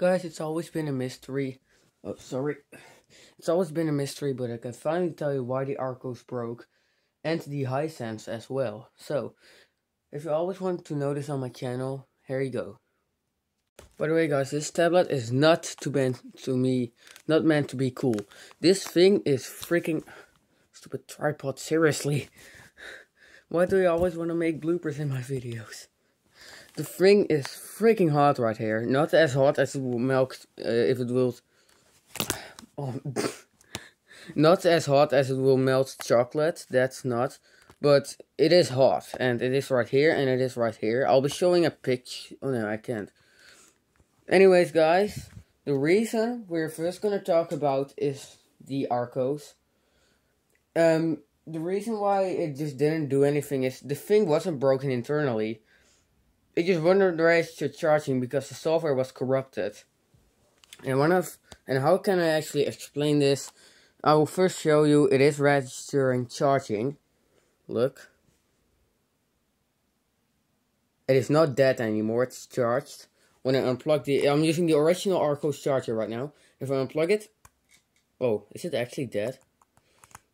Guys, it's always been a mystery. Oh, sorry. It's always been a mystery, but I can finally tell you why the Archos broke. And the Hisense as well. So, if you always want to know this on my channel, here you go. By the way guys, this tablet is not meant to be cool. This thing is freaking... Stupid tripod, seriously. Why do you always want to make bloopers in my videos? The thing is freaking hot right here. Not as hot as it will melt if it will... Oh. Not as hot as it will melt chocolate, that's not. But it is hot, and it is right here, and it is right here. I'll be showing a picture. Oh no, I can't. Anyways guys, the reason we're first gonna talk about is the Archos. The reason why it just didn't do anything is the thing wasn't broken internally. It just wouldn't register charging because the software was corrupted. And how can I actually explain this? I will first show you it is registering charging. Look. It is not dead anymore, it's charged. When I unplug I'm using the original Archos charger right now. If I unplug it, oh, is it actually dead?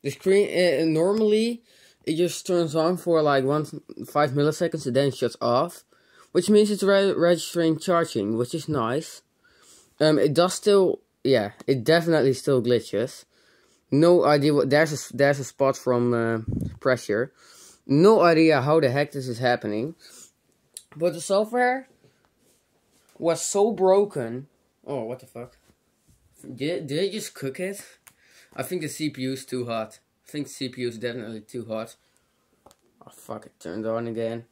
The screen, normally, it just turns on for like 5 milliseconds and then shuts off. Which means it's registering charging, which is nice. It does still, yeah, it definitely still glitches. No idea what, there's a spot from pressure. No idea how the heck this is happening. But the software was so broken. Oh, what the fuck? Did I just cook it? I think the CPU is too hot. I think the CPU is definitely too hot. Oh fuck, it turned on again.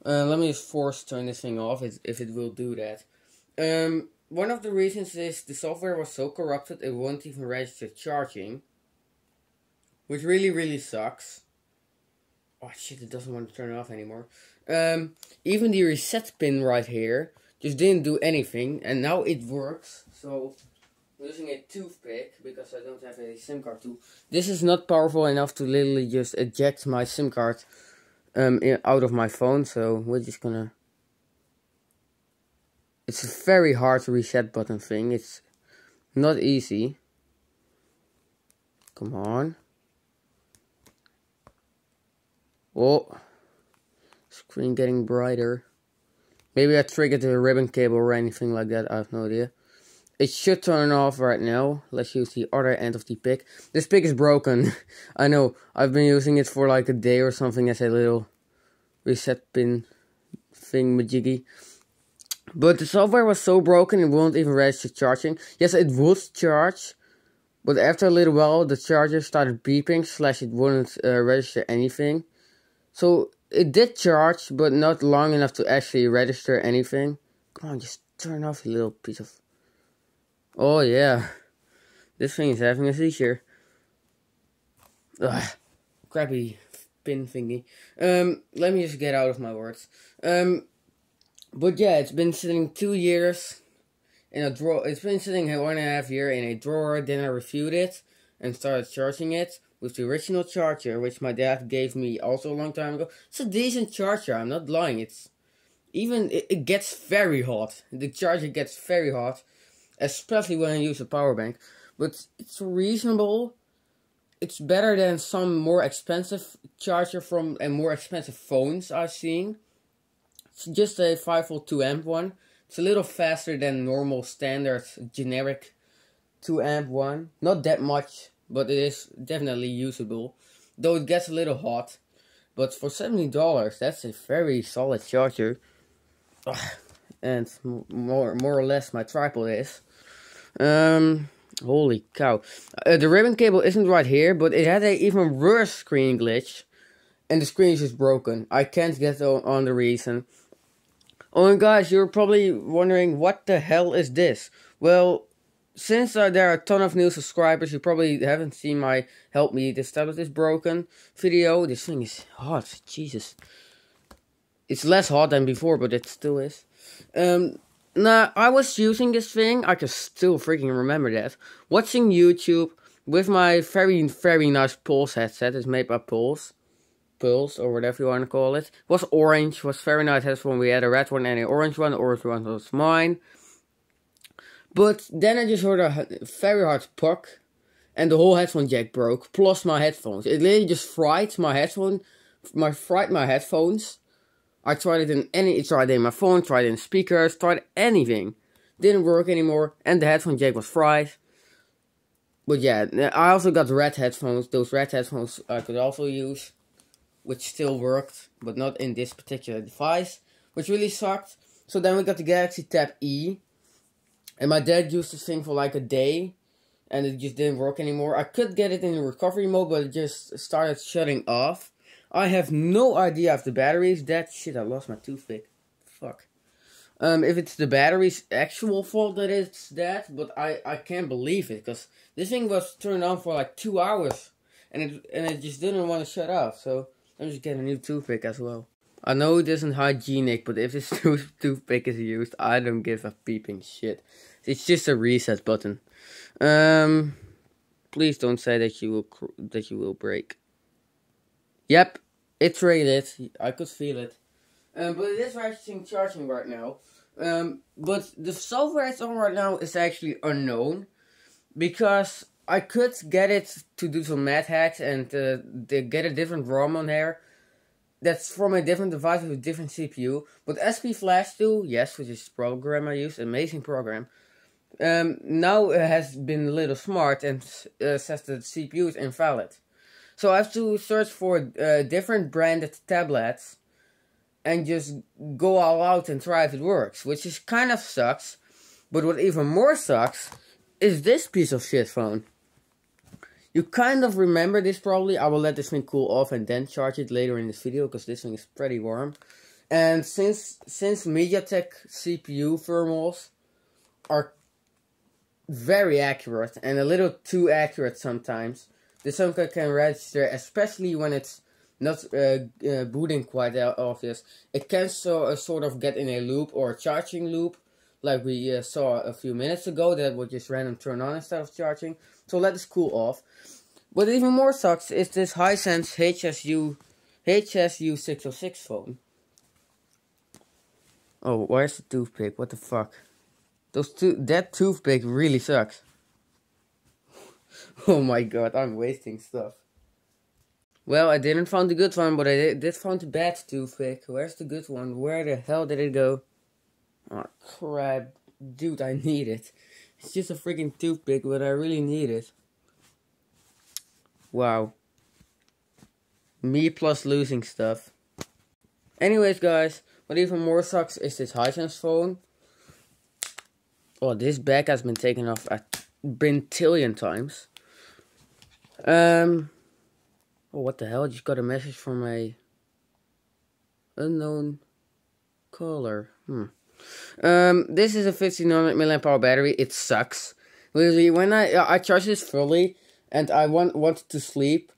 Let me just force turn this thing off if it will do that. One of the reasons is the software was so corrupted it won't even register charging. Which really sucks. Oh shit, it doesn't want to turn off anymore. Even the reset pin right here just didn't do anything, and now it works. So I'm using a toothpick because I don't have a SIM card tool. This is not powerful enough to literally just eject my SIM card out of my phone, so we're just gonna... It's a very hard reset button thing. It's not easy. Come on. Oh, screen getting brighter. Maybe I triggered the ribbon cable or anything like that. I have no idea. It should turn off right now. Let's use the other end of the pick. This pick is broken. I know. I've been using it for like a day or something as a little reset pin thing majiggy. But the software was so broken it won't even register charging. Yes, it would charge. But after a little while the charger started beeping / it wouldn't register anything. So it did charge, but not long enough to actually register anything. Come on, just turn off a little piece of... Oh yeah, this thing is having a seizure. Ugh, crappy pin thingy. Let me just get out of my words. But yeah, it's been sitting 2 years in a drawer. It's been sitting 1.5 years in a drawer. Then I reviewed it and started charging it with the original charger, which my dad gave me also a long time ago. It's a decent charger, I'm not lying. It gets very hot. The charger gets very hot, especially when I use a power bank. But it's reasonable. It's better than some more expensive charger from more expensive phones I've seen. It's just a 5V 2A one. It's a little faster than normal standard generic 2A one. Not that much, but it is definitely usable. Though it gets a little hot. But for $70, that's a very solid charger. Ugh. And more or less my tripod is. Holy cow. The ribbon cable isn't right here, but it had an even worse screen glitch. And the screen is just broken. I can't get on the reason. Oh and guys, you're probably wondering what the hell is this? Well, since there are a ton of new subscribers, you probably haven't seen my Help Me, this tablet is broken video. This thing is hot, Jesus. It's less hot than before, but it still is. Nah, I was using this thing, I can still freaking remember that. Watching YouTube with my very nice Pulse headset. It's made by Pulse, or whatever you want to call it. It was orange, was very nice headphone. We had a red one and an orange one. The orange one was mine. But then I just heard a very hard puck, and the whole headphone jack broke, plus my headphones. It literally just fried my headphones. I tried it in my phone, tried it in speakers, tried anything. Didn't work anymore, and the headphone jack was fried. But yeah, I also got red headphones. Those red headphones I could also use, which still worked, but not in this particular device, which really sucked. So then we got the Galaxy Tab E, and my dad used this thing for like a day, and it just didn't work anymore. I could get it in recovery mode, but it just started shutting off. I have no idea if the battery is dead. Shit, I lost my toothpick. Fuck. If it's the battery's actual fault that it's dead, but I can't believe it, because this thing was turned on for like 2 hours, and it just didn't want to shut off. So I'm just getting a new toothpick as well. I know it isn't hygienic, but if this toothpick is used, I don't give a peeping shit. It's just a reset button. Please don't say that you will break. Yep, it's rated. I could feel it. But it is actually charging right now. But the software it's on right now is actually unknown, because I could get it to do some math hacks and get a different ROM on there. That's from a different device with a different CPU. But SP Flash 2, yes, which is the program I use, amazing program. Now it has been a little smart and says that the CPU is invalid. So I have to search for different branded tablets and just go all out and try if it works, which is kind of sucks. But what even more sucks is this piece of shit phone. You kind of remember this probably. I will let this thing cool off and then charge it later in this video, because this thing is pretty warm. And since MediaTek CPU thermals are very accurate and a little too accurate sometimes, the sound card can register, especially when it's not booting quite obvious. It can sort of get in a loop or a charging loop, like we saw a few minutes ago, that would just random turn on instead of charging. So let this cool off. What even more sucks is this Hisense HSU606 phone. Oh, where's the toothpick? What the fuck? That toothpick really sucks. Oh my god, I'm wasting stuff. Well, I didn't find the good one, but I did find the bad toothpick. Where's the good one? Where the hell did it go? Oh crap. Dude, I need it. It's just a freaking toothpick, but I really need it. Wow. Me plus losing stuff. Anyways, guys, what even more sucks is this Hisense phone. Oh, this bag has been taken off a bintillion times. Oh, what the hell? I just got a message from a unknown caller. This is a 1500 mAh battery. It sucks. Literally, when I charged this fully and I wanted to sleep,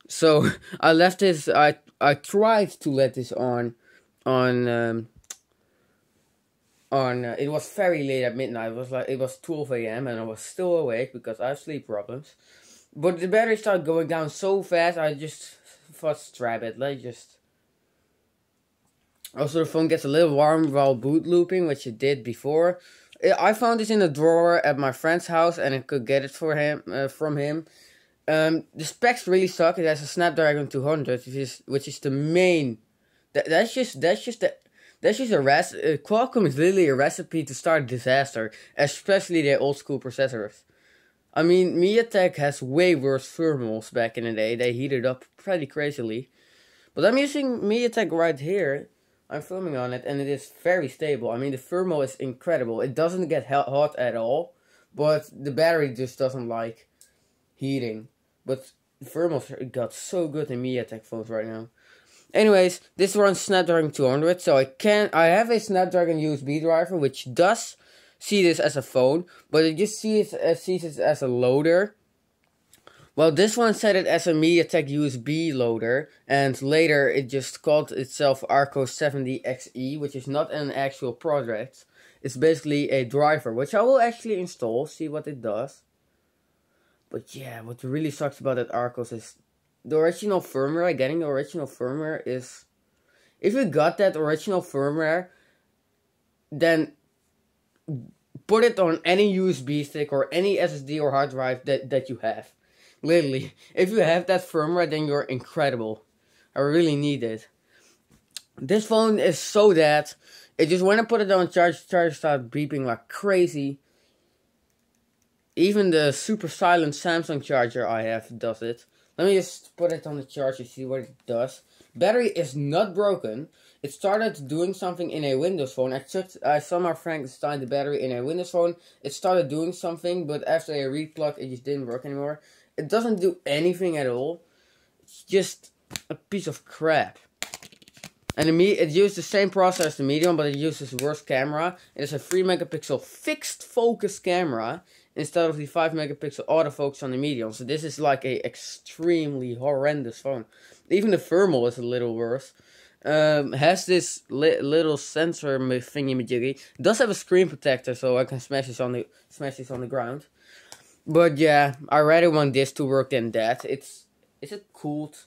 so I left this. I tried to let this on. It was very late at midnight. It was 12 AM and I was still awake because I have sleep problems. But the battery started going down so fast, I just thought, strap it. Also, the phone gets a little warm while boot looping, which it did before. I found this in a drawer at my friend's house, and I could get it from him. The specs really suck. It has a Snapdragon 200, which is the main. That's just a Qualcomm is literally a recipe to start a disaster, especially their old school processors. I mean, MediaTek has way worse thermals back in the day. They heated up pretty crazily. But I'm using MediaTek right here. I'm filming on it, and it is very stable. I mean, the thermal is incredible. It doesn't get hot at all, but the battery just doesn't like heating. But the thermals got so good in MediaTek phones right now. Anyways, this runs Snapdragon 200, so I have a Snapdragon USB driver, which does see this as a phone, but it just sees it as a loader. Well, this one set it as a MediaTek USB loader, and later it just called itself Archos 70XE, which is not an actual project. It's basically a driver, which I will actually install, see what it does. But yeah, what really sucks about that Archos is the original firmware. Getting the original firmware is, if you got that original firmware, then put it on any USB stick or any SSD or hard drive that you have. Literally, if you have that firmware, then you're incredible. I really need it. This phone is so dead. It just when I put it on charge started beeping like crazy. Even the super silent Samsung charger I have does it. Let me just put it on the charge and see what it does. Battery is not broken. It started doing something in a Windows phone. I saw my friend install the battery in a Windows phone. It started doing something, but after I replugged, it just didn't work anymore. It doesn't do anything at all. It's just a piece of crap. And it used the same processor as the Medium, but it uses worse camera. It is a 3 megapixel fixed focus camera instead of the 5 megapixel autofocus on the Medium. So this is like a extremely horrendous phone. Even the thermal is a little worse. Has this little sensor thingy majiggy. Does have a screen protector, so I can smash this on the ground. But yeah, I rather want this to work than that. Is it cooled?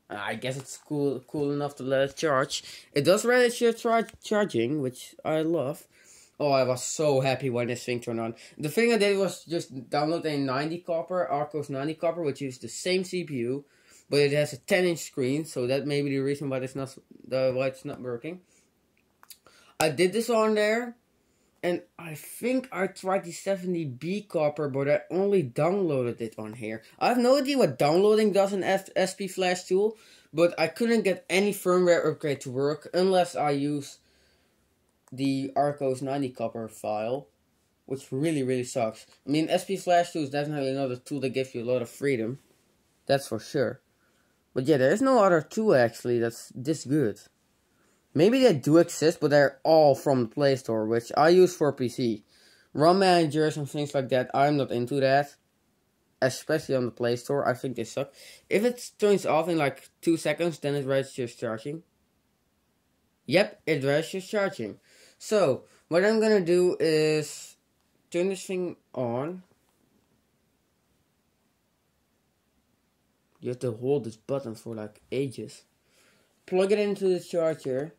I guess it's cool enough to let it charge. It does register charging, which I love. Oh, I was so happy when this thing turned on. The thing I did was just download a 90 copper, Archos 90 copper, which uses the same CPU, but it has a 10-inch screen, so that may be the reason why it's not working. I did this on there, and I think I tried the 70B copper, but I only downloaded it on here. I have no idea what downloading does in SP Flash Tool, but I couldn't get any firmware upgrade to work unless I use the Archos 90 copper file, which really sucks. I mean, SP Flash Tool is definitely not a tool that gives you a lot of freedom. That's for sure. But yeah, there is no other tool actually that's this good. Maybe they do exist, but they're all from the Play Store, which I use for PC. ROM managers and things like that, I'm not into that. Especially on the Play Store, I think they suck. If it turns off in like 2 seconds, then it registers charging. Yep, it registers charging. So, what I'm gonna do is turn this thing on. You have to hold this button for like ages. Plug it into the charger.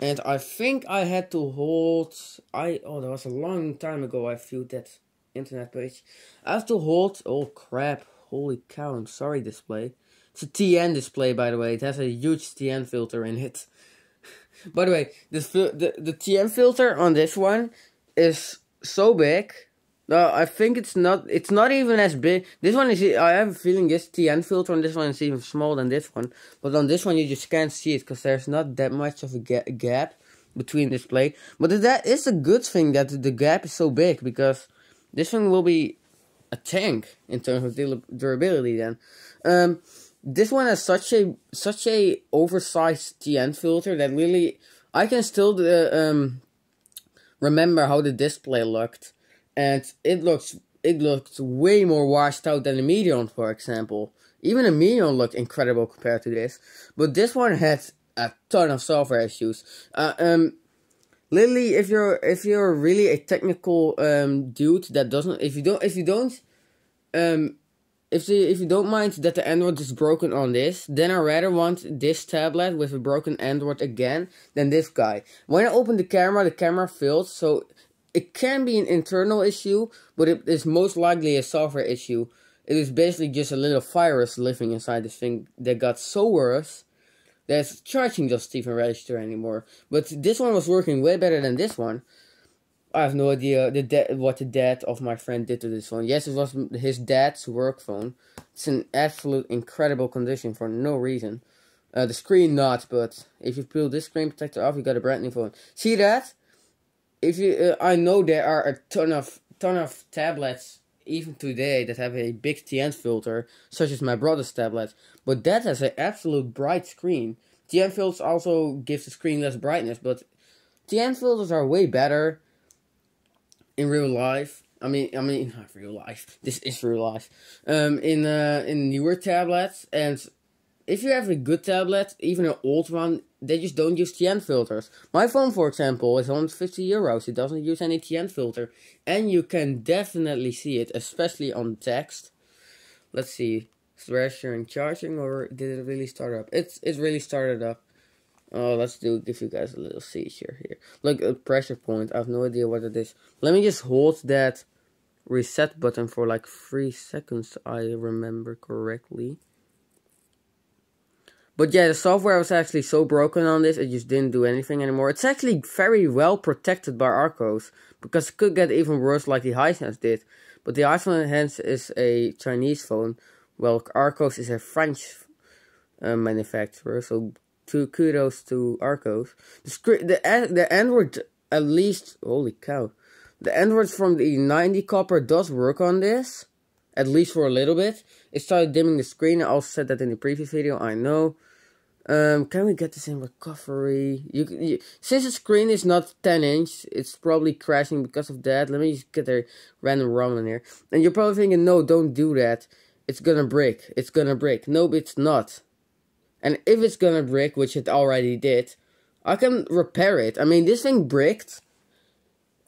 And I think I had to hold... that was a long time ago I viewed that internet page. I have to hold... Oh crap, holy cow, I'm sorry display. It's a TN display, by the way. It has a huge TN filter in it. By the way, the TN filter on this one is so big. I think it's not even as big. This one is, I have a feeling this TN filter on this one is even smaller than this one. But on this one you just can't see it because there's not that much of a gap between display. But that is a good thing that the gap is so big, because this one will be a tank in terms of durability then. This one has such a oversized TN filter that really, I can still remember how the display looked. And it looks way more washed out than the Medium, for example. Even the Medium looked incredible compared to this. But this one has a ton of software issues. Literally, if you're really a technical dude that doesn't, if you don't mind that the Android is broken on this, then I rather want this tablet with a broken Android again than this guy. When I open the camera fails, so it can be an internal issue, but it is most likely a software issue. It is basically just a little virus living inside this thing that got so worse that charging doesn't even register anymore. But this one was working way better than this one. I have no idea what the dad of my friend did to this phone. Yes, it was his dad's work phone. It's in absolute incredible condition for no reason. The screen not, but if you peel this screen protector off, you got a brand new phone. See that? If you, I know there are a ton of tablets even today that have a big TN filter, such as my brother's tablet, but that has an absolute bright screen. TN filters also give the screen less brightness, but TN filters are way better in real life. I mean, not real life. This is real life. In newer tablets, and if you have a good tablet, even an old one, they just don't use TN filters. My phone, for example, is €150. It doesn't use any TN filter. And you can definitely see it, especially on text. Let's see. Is it registering charging, or did it really start up? It's really started up. Oh, give you guys a little seizure here. Look, a pressure point. I have no idea what it is. Let me just hold that reset button for like 3 seconds, I remember correctly. But yeah, the software was actually so broken on this, it just didn't do anything anymore. It's actually very well protected by Archos, because it could get even worse like the Hisense did. But the Hisense is a Chinese phone, while Archos is a French manufacturer, so kudos to Archos. The Android, at least, holy cow. The Android from the 90 copper does work on this, at least for a little bit. It started dimming the screen. I also said that in the previous video, I know. Can we get this in recovery? Since the screen is not 10 inch, it's probably crashing because of that. Let me just get a random ROM in here. And you're probably thinking, no, don't do that. It's gonna break. It's gonna break. No, it's not. And if it's gonna break, which it already did, I can repair it. I mean, this thing bricked.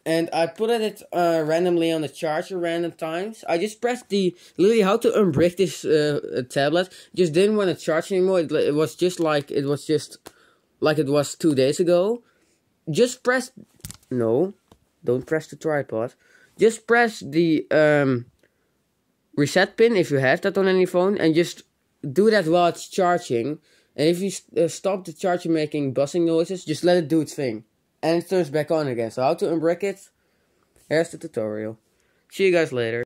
And I put it randomly on the charger random times. I just pressed literally how to unbrick this tablet. Just didn't want to charge anymore. It was just like it was 2 days ago. Just press, no, don't press the tripod. Just press the reset pin if you have that on any phone, and just do that while it's charging. And if you stop the charger making buzzing noises, just let it do its thing. And it turns back on again. So how to unbrick it? Here's the tutorial. See you guys later.